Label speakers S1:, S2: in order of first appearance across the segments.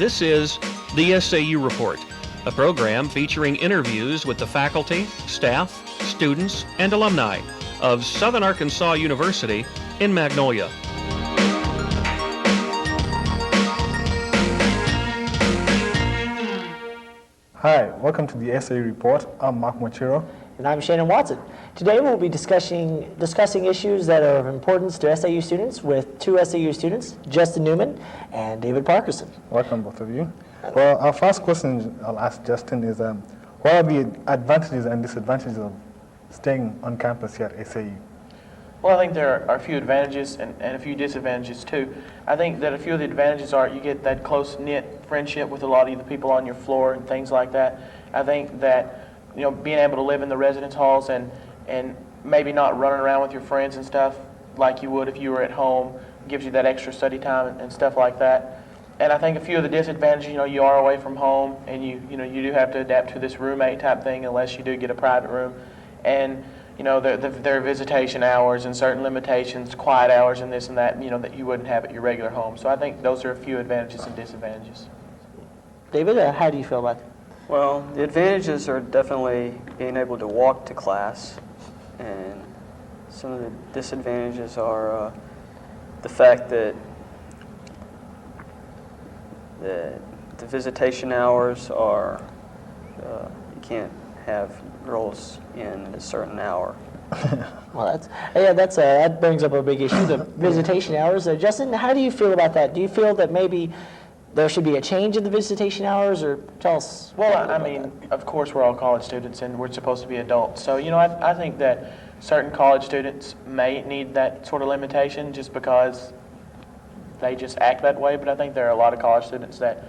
S1: This is the SAU Report, a program featuring interviews with the faculty, staff, students, and alumni of Southern Arkansas University in Magnolia.
S2: Hi, welcome to the SAU Report. I'm Mwachiro.
S3: And I'm Shannon Watson. Today we'll be discussing issues that are of importance to SAU students with two SAU students, Justin Newman and David Parkerson.
S2: Welcome, both of you. Well, our first question I'll ask Justin is, what are the advantages and disadvantages of staying on campus here at SAU?
S4: Well, I think there are a few advantages and a few disadvantages too. I think that a few of the advantages are you get that close-knit friendship with a lot of the people on your floor and things like that. I think that being able to live in the residence halls and maybe not running around with your friends and stuff like you would if you were at home gives you that extra study time and stuff like that. And I think a few of the disadvantages, you are away from home and you do have to adapt to this roommate type thing unless you do get a private room. And there are visitation hours and certain limitations, quiet hours and this and that, that you wouldn't have at your regular home. So I think those are a few advantages and disadvantages.
S3: David, how do you feel about that?
S5: Well, the advantages are definitely being able to walk to class, and some of the disadvantages are the fact that the visitation hours are, you can't have girls in a certain hour.
S3: Well, that brings up a big issue, the visitation hours. Justin, how do you feel about that? Do you feel that maybe there should be a change in the visitation hours, or tell us?
S4: Well, I mean, of course we're all college students and we're supposed to be adults. So, I think that certain college students may need that sort of limitation just because they just act that way. But I think there are a lot of college students that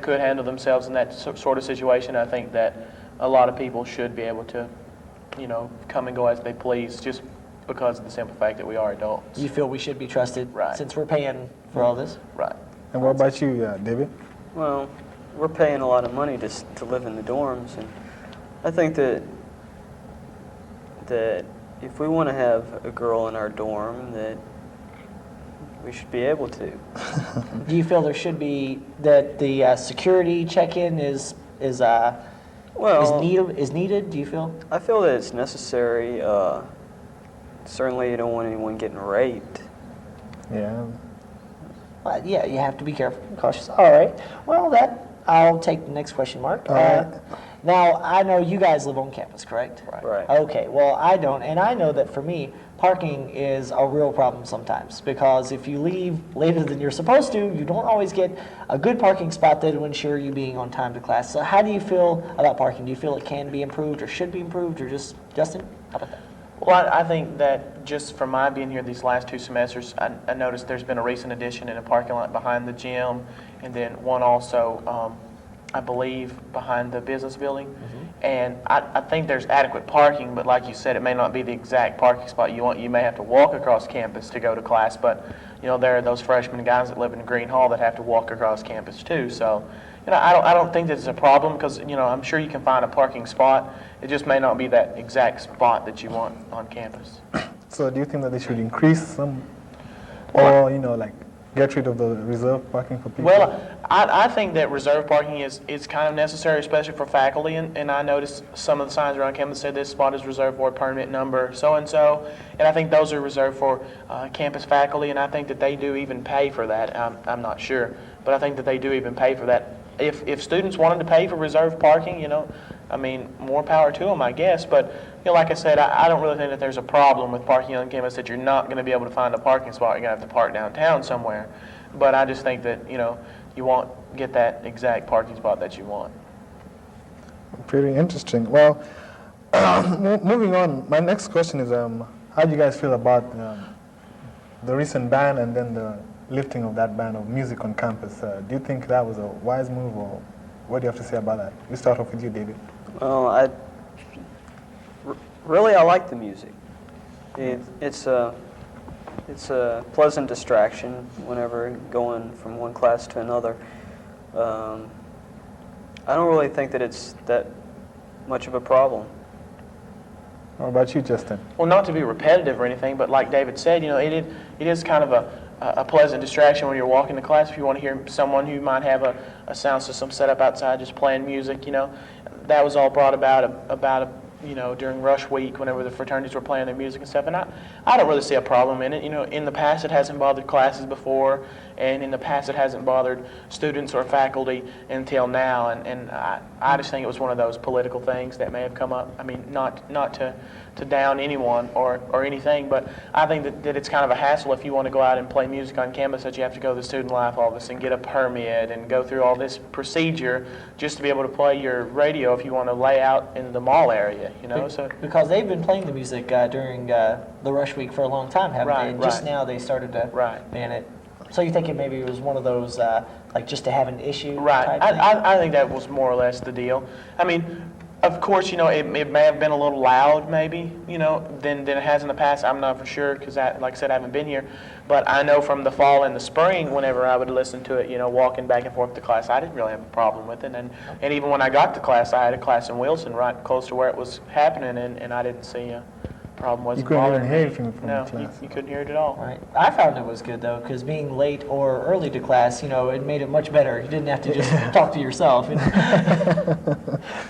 S4: could handle themselves in that sort of situation. I think that a lot of people should be able to, come and go as they please just because of the simple fact that we are adults.
S3: You feel we should be trusted,
S4: right,
S3: since we're paying for all this?
S4: Right.
S2: And what about you, David?
S5: Well, we're paying a lot of money to live in the dorms, and I think that if we want to have a girl in our dorm, that we should be able to.
S3: Do you feel there should be that the security check-in is needed? Do you feel?
S5: I feel that it's necessary. Certainly, you don't want anyone getting raped.
S2: Yeah.
S3: Yeah, you have to be careful, cautious. All right. Well, I'll take the next question, Mark.
S2: All right.
S3: Now, I know you guys live on campus, correct?
S5: Right.
S3: Okay. Well, I don't, and I know that for me, parking is a real problem sometimes because if you leave later than you're supposed to, you don't always get a good parking spot that will ensure you being on time to class. So, how do you feel about parking? Do you feel it can be improved, or should be improved, or just Justin? How about that?
S4: Well, I think that just from my being here these last 2 semesters, I noticed there's been a recent addition in a parking lot behind the gym, and then one also, I believe, behind the business building. Mm-hmm. And I think there's adequate parking, but like you said, it may not be the exact parking spot you want. You may have to walk across campus to go to class, but there are those freshman guys that live in Green Hall that have to walk across campus too. So, I don't think that it's a problem because, I'm sure you can find a parking spot. It just may not be that exact spot that you want on campus.
S2: So do you think that they should increase some, or, get rid of the reserved parking for people?
S4: Well, I think that reserve parking is kind of necessary, especially for faculty, and I noticed some of the signs around campus said this spot is reserved for permit number so-and-so, and I think those are reserved for campus faculty, and I think that they do even pay for that. I'm not sure, but I think that they do even pay for that. If students wanted to pay for reserved parking, more power to them, I guess. But like I said, I don't really think that there's a problem with parking on campus that you're not going to be able to find a parking spot. You're going to have to park downtown somewhere. But I just think that you won't get that exact parking spot that you want.
S2: Pretty interesting. Well, moving on. My next question is, how do you guys feel about the recent ban and then the lifting of that ban of music on campus? Do you think that was a wise move, or what do you have to say about that? We start off with you, David.
S5: Well, I like the music. It's a pleasant distraction whenever going from one class to another. I don't really think that it's that much of a problem.
S2: How about you, Justin?
S4: Well, not to be repetitive or anything, but like David said, it is kind of a pleasant distraction when you're walking to class. If you want to hear someone who might have a sound system set up outside just playing music, that was all brought about during rush week whenever the fraternities were playing their music and stuff. And I don't really see a problem in it. In the past it hasn't bothered classes before, and in the past it hasn't bothered students or faculty until now. And I just think it was one of those political things that may have come up. I mean, not to down anyone or anything, but I think that it's kind of a hassle if you want to go out and play music on campus, that you have to go to the student life office and get a permit and go through all this procedure just to be able to play your radio if you want to lay out in the mall area, So
S3: because they've been playing the music during the rush week for a long time, haven't they? And just now they started to ban it. So you think maybe it was one of those like just to have an issue?
S4: Right.
S3: Type thing?
S4: I think that was more or less the deal. I mean, of course, it may have been a little loud, maybe, than it has in the past. I'm not for sure because, like I said, I haven't been here. But I know from the fall and the spring, whenever I would listen to it, walking back and forth to class, I didn't really have a problem with it. And even when I got to class, I had a class in Wilson right close to where it was happening, and I didn't see a problem.
S2: You couldn't even hear anything from
S4: no,
S2: the class.
S4: you couldn't hear it at all.
S3: Right. I found it was good though, because being late or early to class, it made it much better. You didn't have to just talk to yourself.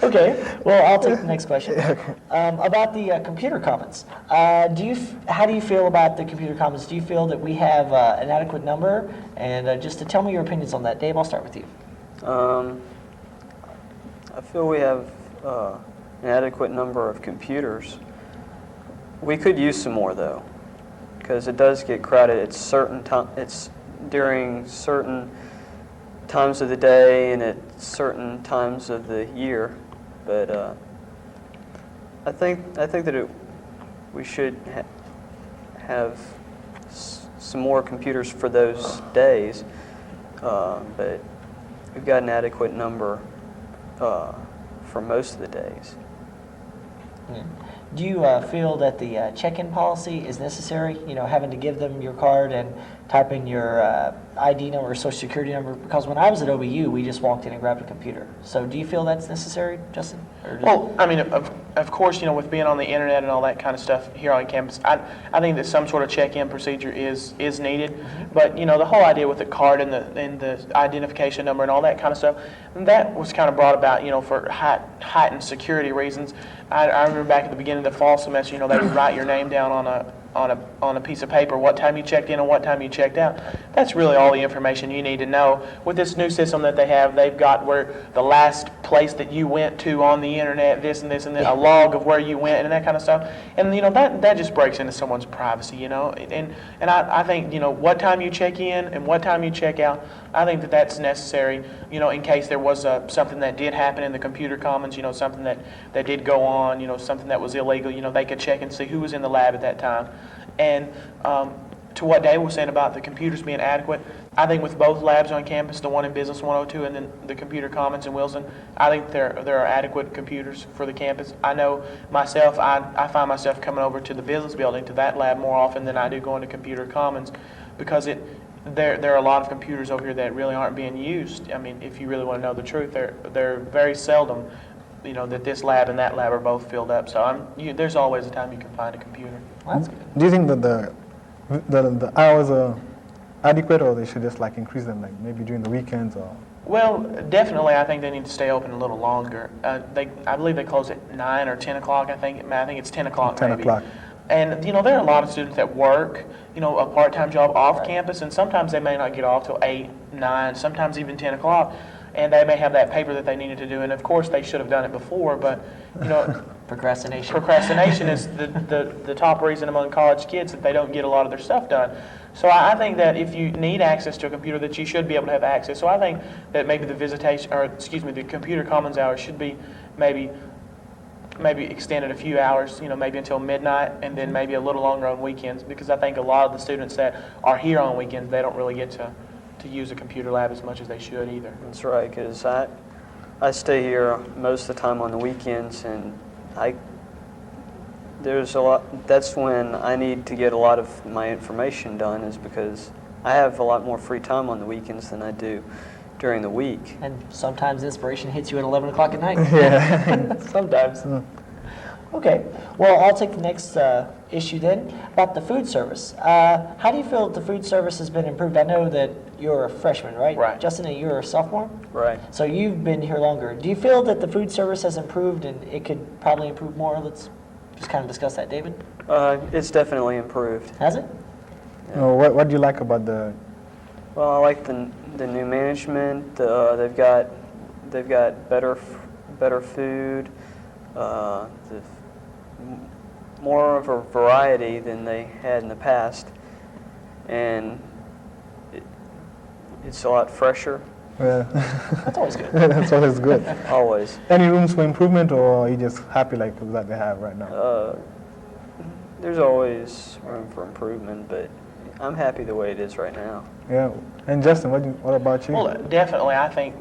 S3: Okay. Well, I'll take the next question. About the computer commons. How do you feel about the computer commons? Do you feel that we have an adequate number? And just to tell me your opinions on that, Dave, I'll start with you.
S5: I feel we have an adequate number of computers. We could use some more though, because it does get crowded at certain times. It's during certain times of the day and at certain times of the year. But I think that we should have some more computers for those days. But we've got an adequate number for most of the days.
S3: Yeah. Do you feel that the check-in policy is necessary? Having to give them your card and type in your ID number or social security number? Because when I was at OBU, we just walked in and grabbed a computer. So do you feel that's necessary, Justin?
S4: Well, I mean, of course, with being on the internet and all that kind of stuff here on campus, I think that some sort of check-in procedure is needed.
S3: Mm-hmm.
S4: But the whole idea with the card and the identification number and all that kind of stuff, that was kind of brought about, for heightened security reasons. I remember back at the beginning of the fall semester, they would write your name down on a piece of paper, what time you checked in and what time you checked out. That's really all the information you need to know. With this new system that they have, they've got where the last place that you went to on the internet, this and that, a log of where you went and that kind of stuff. And that just breaks into someone's privacy, And I think what time you check in and what time you check out, I think that's necessary, in case there was something that did happen in the computer commons, something that did go on, something that was illegal, they could check and see who was in the lab at that time. And to what Dave was saying about the computers being adequate, I think with both labs on campus, the one in Business 102 and then the computer commons in Wilson, I think there are adequate computers for the campus. I know myself, I find myself coming over to the business building, to that lab more often than I do going to computer commons, because there are a lot of computers over here that really aren't being used. I mean, if you really want to know the truth, they're very seldom, that this lab and that lab are both filled up. So there's always a time you can find a computer.
S3: Well, that's good.
S2: Do you think that the hours are adequate, or they should just increase them, maybe during the weekends or?
S4: Well, definitely, I think they need to stay open a little longer. I believe they close at 9 or 10 o'clock. I think it's 10 o'clock.
S2: 10
S4: maybe.
S2: o'clock.
S4: And there are a lot of students that work, a part-time job off campus, and sometimes they may not get off till 8, 9, sometimes even 10 o'clock. And they may have that paper that they needed to do, and of course they should have done it before, but
S3: Procrastination.
S4: Procrastination is the top reason among college kids that they don't get a lot of their stuff done. So I think that if you need access to a computer, that you should be able to have access. So I think that maybe the computer commons hours should be maybe extended a few hours, maybe until midnight, and then maybe a little longer on weekends, because I think a lot of the students that are here on weekends, they don't really get to use a computer lab as much as they should either.
S5: That's right, because I stay here most of the time on the weekends, and there's a lot. That's when I need to get a lot of my information done, is because I have a lot more free time on the weekends than I do during the week.
S3: And sometimes inspiration hits you at 11 o'clock at night.
S2: Yeah.
S3: Sometimes. Okay, well, I'll take the next issue then, about the food service. How do you feel that the food service has been improved? I know that you're a freshman, right?
S4: Right.
S3: Justin, you're a sophomore?
S5: Right.
S3: So you've been here longer. Do you feel that the food service has improved and it could probably improve more? Let's just kind of discuss that, David.
S5: It's definitely improved.
S3: Has it?
S2: What do you like about the?
S5: Well, I like the new management. They've got better food. More of a variety than they had in the past, and it's a lot fresher.
S2: Yeah,
S3: That's always good.
S2: that's always good.
S5: Always.
S2: Any rooms for improvement, or are you just happy like that they have right now?
S5: There's always room for improvement, but I'm happy the way it is right now.
S2: Yeah. And Justin, what about you?
S4: Well, definitely, I think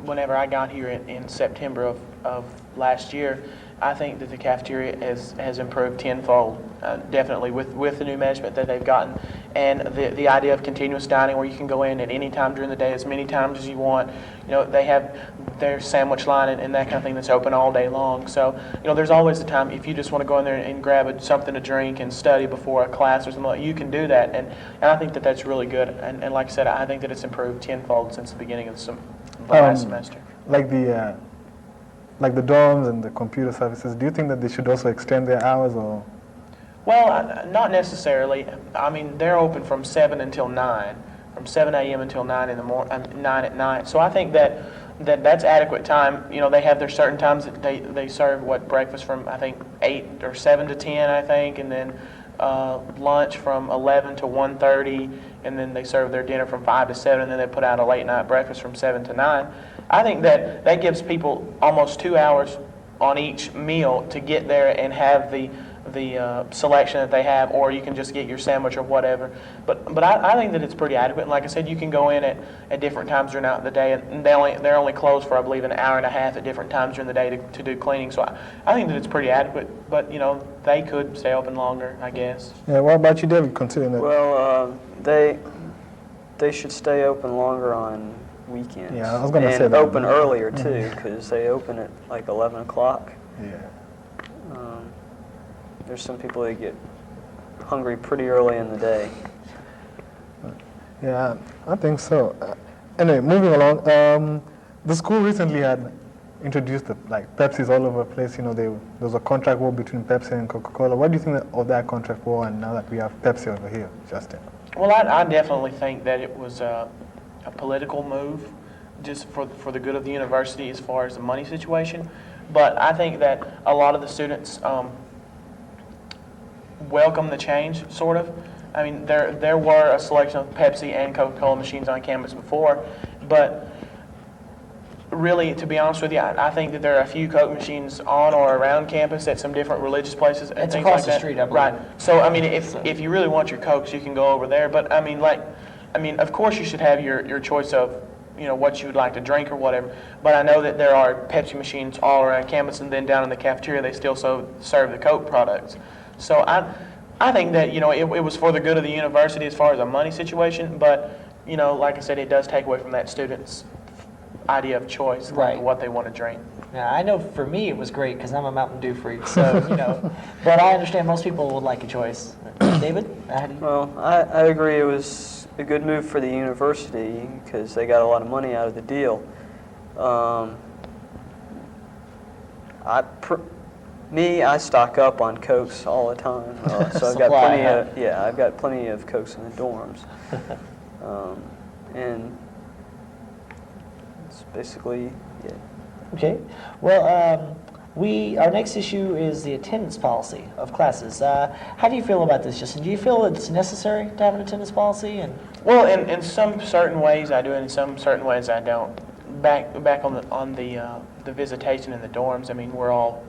S4: whenever I got here in September of last year, I think that the cafeteria has improved tenfold, definitely with the new management that they've gotten, and the idea of continuous dining where you can go in at any time during the day, as many times as you want. You know, they have their sandwich line and that kind of thing that's open all day long. So, you know, there's always a time if you just want to go in there and grab something to drink and study before a class or something like that, you can do that, and I think that that's really good. And like I said, I think that it's improved tenfold since the beginning of the last semester.
S2: Like the dorms and the computer services, do you think that they should also extend their hours, or?
S4: Well, not necessarily. I mean, they're open from 7 until 9, from 7 a.m. until 9 in the 9 at night. So I think that's adequate time. You know, they have their certain times that they serve breakfast from, I think, 8 or 7 to 10, I think, and then lunch from 11 to 1:30, and then they serve their dinner from 5 to 7, and then they put out a late night breakfast from 7 to 9. I think that gives people almost 2 hours on each meal to get there and have the selection that they have, or you can just get your sandwich or whatever. But I think that it's pretty adequate. And like I said, you can go in at different times during the day, and they're only closed for, I believe, an hour and a half at different times during the day to do cleaning. So I think that it's pretty adequate. But you know, they could stay open longer, I guess.
S2: Yeah. What about you, David? Considering that.
S5: Well, they should stay open longer on weekends.
S2: Yeah, I was gonna say
S5: and
S2: that.
S5: open earlier too, because they open at like 11 o'clock.
S2: Yeah.
S5: There's some people that get hungry pretty early in the day.
S2: Yeah, I think so. Anyway, moving along. The school recently had introduced Pepsis all over the place. You know, there was a contract war between Pepsi and Coca-Cola. What do you think of that contract war, and now that we have Pepsi over here, Justin?
S4: Well, I definitely think that it was a political move, just for the good of the university as far as the money situation. But I think that a lot of the students welcome the change, sort of. I mean, there were a selection of Pepsi and Coca-Cola machines on campus before, but really, to be honest with you, I think that there are a few Coke machines on or around campus at some different religious places and
S3: It's
S4: things
S3: across
S4: like
S3: the
S4: that.
S3: street, I believe.
S4: Right. So, I mean, if you really want your Cokes, you can go over there. But I mean, of course, you should have your choice of, you know, what you would like to drink or whatever. But I know that there are Pepsi machines all around campus, and then down in the cafeteria, they still serve the Coke products. So I think that, you know, it was for the good of the university as far as a money situation, but, you know, like I said, it does take away from that student's idea of choice,
S3: Right.
S4: like what they want to drink.
S3: Yeah, I know for me it was great because I'm a Mountain Dew freak, so, you know, but I understand most people would like a choice. David, how do you?
S5: Well, I agree it was a good move for the university because they got a lot of money out of the deal. I stock up on Cokes all the time, so I've got plenty of Cokes in the dorms, and it's basically it.
S3: Okay. Well, our next issue is the attendance policy of classes. How do you feel about this, Justin? Do you feel it's necessary to have an attendance policy? And
S4: Well, in some certain ways I do, and in some certain ways I don't. Back on the visitation in the dorms. I mean, we're all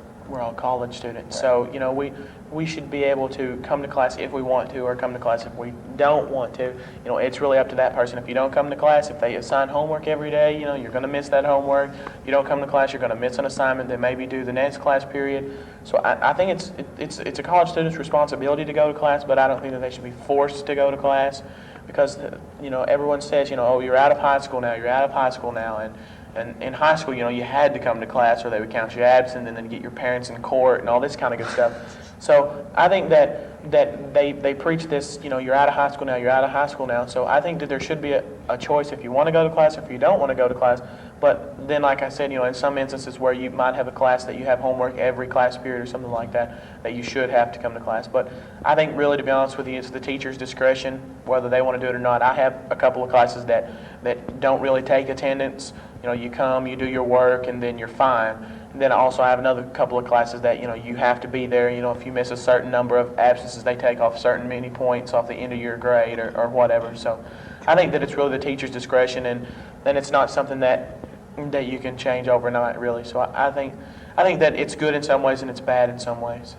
S4: college students, so you know we should be able to come to class if we want to, or come to class if we don't want to. You know, it's really up to that person. If you don't come to class, if they assign homework every day, you know, you're going to miss that homework. If you don't come to class, you're going to miss an assignment that maybe due the next class period. So I think it's a college student's responsibility to go to class, but I don't think that they should be forced to go to class, because you know, everyone says, you know, oh, you're out of high school now, and And in high school, you had to come to class or they would count you absent and then get your parents in court and all this kind of good stuff. So I think that they preach this, you're out of high school now, you're out of high school now. So I think that there should be a choice if you want to go to class or if you don't want to go to class. But then, like I said, in some instances where you might have a class that you have homework every class period or something like that you should have to come to class. But I think really, to be honest with you, it's the teacher's discretion whether they want to do it or not. I have a couple of classes that don't really take attendance. You come, you do your work, and then you're fine. And then also I have another couple of classes that, you have to be there. If you miss a certain number of absences, they take off certain many points off the end of your grade or whatever. So I think that it's really the teacher's discretion, and it's not something that you can change overnight, really. So I think that it's good in some ways and it's bad in some ways.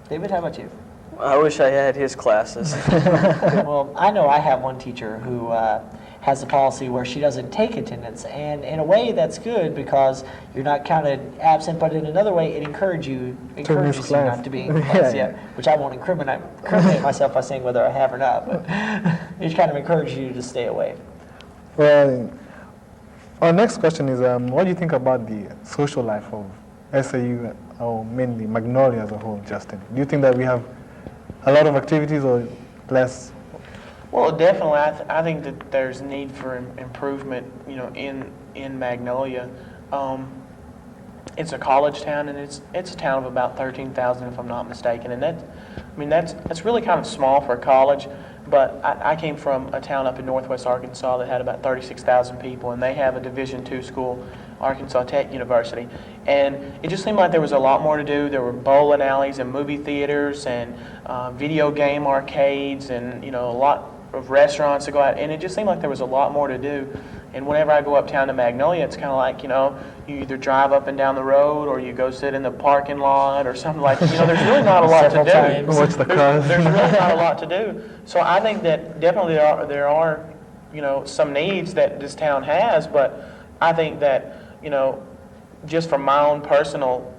S3: David, how about you?
S5: I wish I had his classes.
S3: Well, I know I have one teacher who has a policy where she doesn't take attendance, and in a way that's good because you're not counted absent, but in another way it encourages you
S2: class.
S3: not to be in class,
S2: Yeah.
S3: which I won't incriminate myself by saying whether I have or not, but it just kind of encourages you to stay away.
S2: Well, our next question is, what do you think about the social life of SAU, or mainly Magnolia as a whole, Justin? Do you think that we have a lot of activities or less?
S4: Well, definitely, I think that there's need for improvement, in Magnolia. It's a college town, and it's a town of about 13,000, if I'm not mistaken, and that's really kind of small for a college. But I came from a town up in northwest Arkansas that had about 36,000 people, and they have a Division II school, Arkansas Tech University. And it just seemed like there was a lot more to do. There were bowling alleys and movie theaters and video game arcades and, a lot of restaurants to go out. And it just seemed like there was a lot more to do. And whenever I go uptown to Magnolia, it's kind of like, you either drive up and down the road or you go sit in the parking lot or something like that. There's really not a lot to do.
S2: Watch the cars.
S4: There's really not a lot to do. So I think that definitely there are some needs that this town has, but I think that, just from my own personal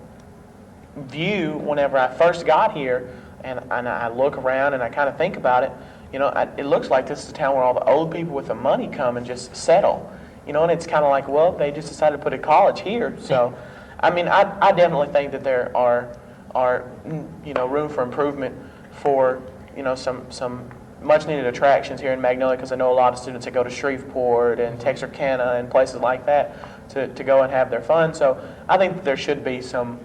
S4: view, whenever I first got here and I look around and I kind of think about it, it looks like this is a town where all the old people with the money come and just settle. And it's kind of like, well, they just decided to put a college here. So, I definitely think that there are room for improvement for, some much needed attractions here in Magnolia, because I know a lot of students that go to Shreveport and Texarkana and places like that to go and have their fun. So I think that there should be some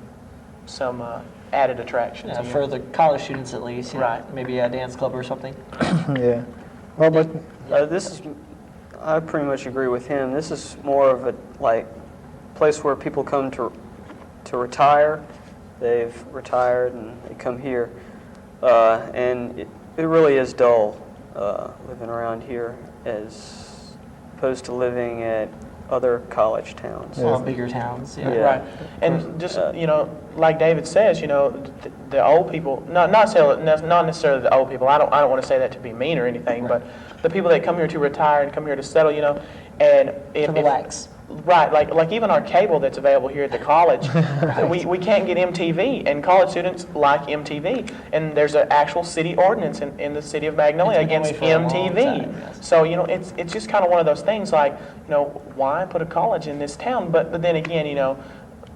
S4: added attractions.
S3: Yeah, for the college students at least,
S4: right?
S3: Maybe a dance club or something.
S2: Yeah. Well, but
S5: I pretty much agree with him. This is more of a place where people come to retire. They've retired and they come here, and it really is dull living around here as opposed to living at other college towns.
S3: Or bigger towns, yeah.
S4: Right. And just, like David says, the old people, not necessarily the old people, I don't want to say that to be mean or anything, but the people that come here to retire and come here to settle, and
S3: to relax.
S4: Right, like even our cable that's available here at the college, we can't get MTV, and college students like MTV, and there's an actual city ordinance in the city of Magnolia against MTV.
S3: Yes.
S4: So it's just kind of one of those things like, why put a college in this town? But then again,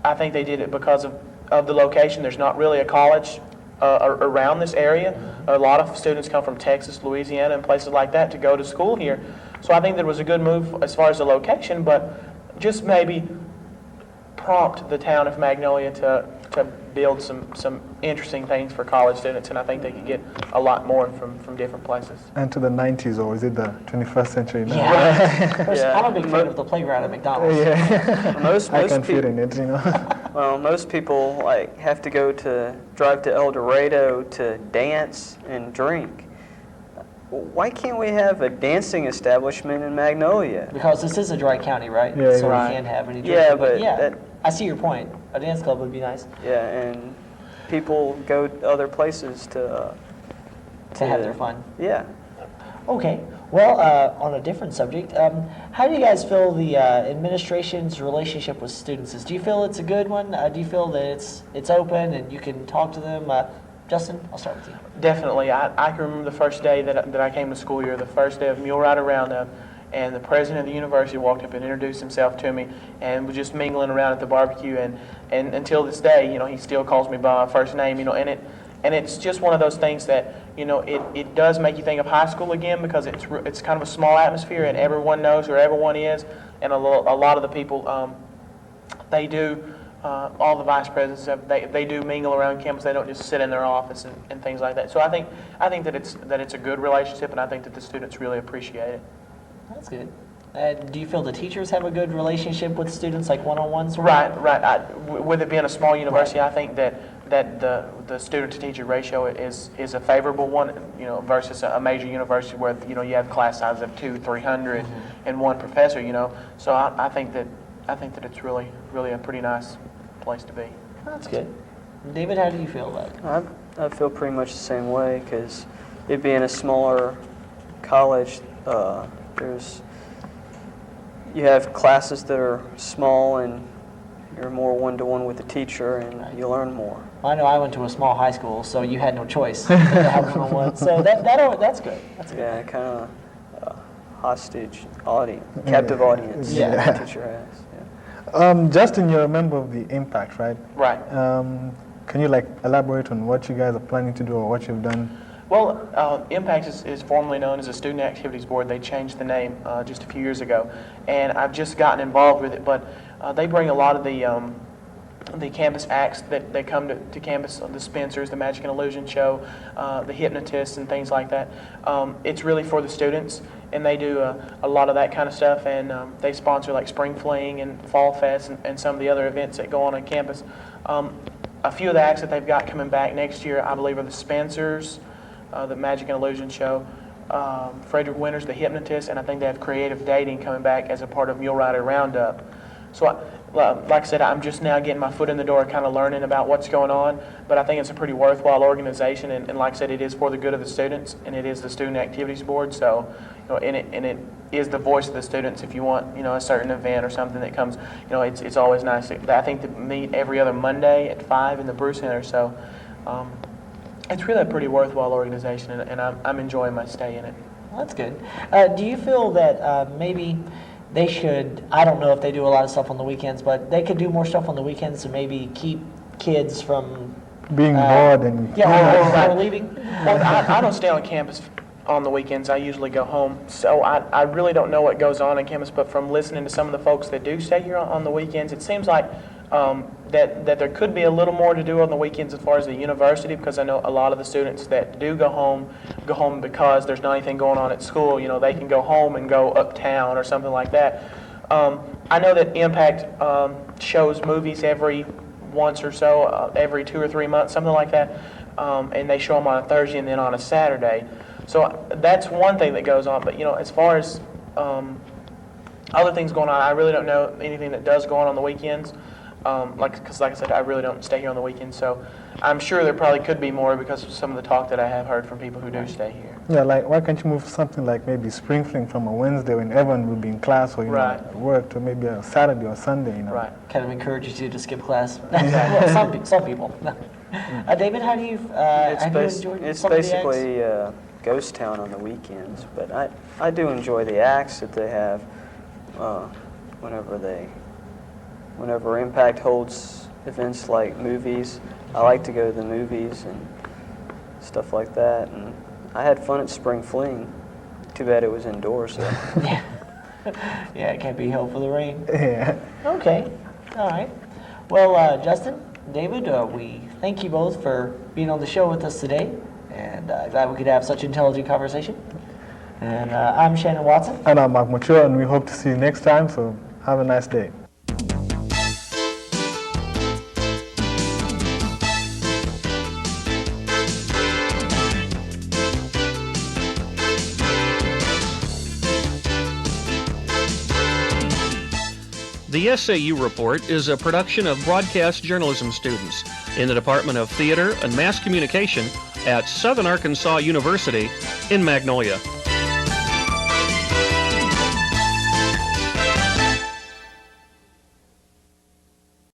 S4: I think they did it because of the location. There's not really a college around this area. A lot of students come from Texas, Louisiana, and places like that to go to school here. So I think that it was a good move as far as the location, but just maybe prompt the town of Magnolia to build some interesting things for college students, and I think they could get a lot more from different places.
S2: And to the 90s, or is it the 21st century now?
S3: Yeah. I'm a big fan of the playground at McDonald's.
S2: Yeah.
S5: Most
S2: I can fit
S5: people,
S2: in it,
S5: well, most people have to drive to El Dorado to dance and drink. Why can't we have a dancing establishment in Magnolia?
S3: Because this is a dry county, right?
S2: Yeah,
S3: so
S2: right.
S3: we can't have any drinking.
S5: Yeah, but
S3: yeah, I see your point. A dance club would be nice
S5: Yeah, and people go to other places to
S3: have their fun.
S5: Yeah.
S3: Okay. Well, on a different subject, how do you guys feel the administration's relationship with students is? Do you feel it's a good one? Do you feel that it's open and you can talk to them? Justin, I'll start with you.
S4: Definitely. I can remember the first day that I came to school here, the first day of Mule Rider Roundup, and the president of the university walked up and introduced himself to me and was just mingling around at the barbecue. And until this day, he still calls me by my first name, and it's just one of those things that, it does make you think of high school again, because it's kind of a small atmosphere and everyone knows who everyone is, and a lot of the people, they do, all the vice presidents, they do mingle around campus. They don't just sit in their office and things like that. So I think that it's a good relationship, and I think that the students really appreciate it.
S3: That's good. Do you feel the teachers have a good relationship with students, like one-on-ones?
S4: Right. With it being a small university, I think that the student-to-teacher ratio is a favorable one, versus a major university where you have class sizes of 200-300 and one professor. So I think that it's really a pretty nice place to be.
S3: That's good. David, how do you feel about it?
S5: I feel pretty much the same way, because it being a smaller college, you have classes that are small and you're more one-to-one with the teacher and you learn more.
S3: I know I went to a small high school, so you had no choice to have one-on-one. So that's good. That's good.
S5: Yeah, kind of hostage audience, captive audience that the teacher has. Yeah.
S2: Justin, you're a member of the Impact, right?
S4: Right.
S2: Can you elaborate on what you guys are planning to do or what you've done?
S4: Well, Impact is formerly known as the Student Activities Board. They changed the name just a few years ago, and I've just gotten involved with it. But they bring a lot of the campus acts that come to campus, the Spencers, the Magic and Illusion Show, the Hypnotists, and things like that. It's really for the students, and they do a lot of that kind of stuff, and they sponsor like Spring Fling and Fall Fest and some of the other events that go on campus. A few of the acts that they've got coming back next year, I believe, are the Spencers, the Magic and Illusion Show, Frederick Winters, the Hypnotist, and I think they have Creative Dating coming back as a part of Mule Rider Roundup. So, like I said, I'm just now getting my foot in the door, kind of learning about what's going on, but I think it's a pretty worthwhile organization, and like I said, it is for the good of the students, and it is the Student Activities Board, so, and it is the voice of the students. If you want, a certain event or something that comes, it's always nice. I think to meet every other Monday at 5 in the Brew Center, so it's really a pretty worthwhile organization, and I'm enjoying my stay in it.
S3: Well, that's good. Do you feel that maybe they should, I don't know if they do a lot of stuff on the weekends, but they could do more stuff on the weekends to maybe keep kids from
S2: being bored and
S3: or leaving?
S4: Well, I don't stay on campus on the weekends. I usually go home, so I really don't know what goes on campus, but from listening to some of the folks that do stay here on the weekends, it seems like that there could be a little more to do on the weekends as far as the university, because I know a lot of the students that do go home because there's not anything going on at school. They can go home and go uptown or something like that. I know that Impact shows movies every once or so, every 2 or 3 months, something like that, and they show them on a Thursday and then on a Saturday. So that's one thing that goes on. But as far as other things going on, I really don't know anything that does go on the weekends. Because like I said, I really don't stay here on the weekends, so I'm sure there probably could be more because of some of the talk that I have heard from people who do stay here.
S2: Yeah, why can't you move something like maybe Spring Fling from a Wednesday when everyone will be in class or at work to maybe a Saturday or Sunday?
S4: Right.
S3: Kind of encourages you to skip class. Well, some people. David, how do you have you enjoyed
S5: It's
S3: some of the acts?
S5: basically ghost town on the weekends, but I do enjoy the acts that they have whenever Impact holds events like movies. I like to go to the movies and stuff like that, and I had fun at Spring Fling. Too bad it was indoors, though.
S3: Yeah, it can't be held for the rain.
S2: Yeah.
S3: Okay, all right. Well, Justin, David, we thank you both for being on the show with us today, and glad we could have such intelligent conversation. And I'm Shannon Watson.
S2: And I'm Mwachiro, and we hope to see you next time, so have a nice day.
S1: The SAU Report is a production of broadcast journalism students in the Department of Theater and Mass Communication at Southern Arkansas University in Magnolia.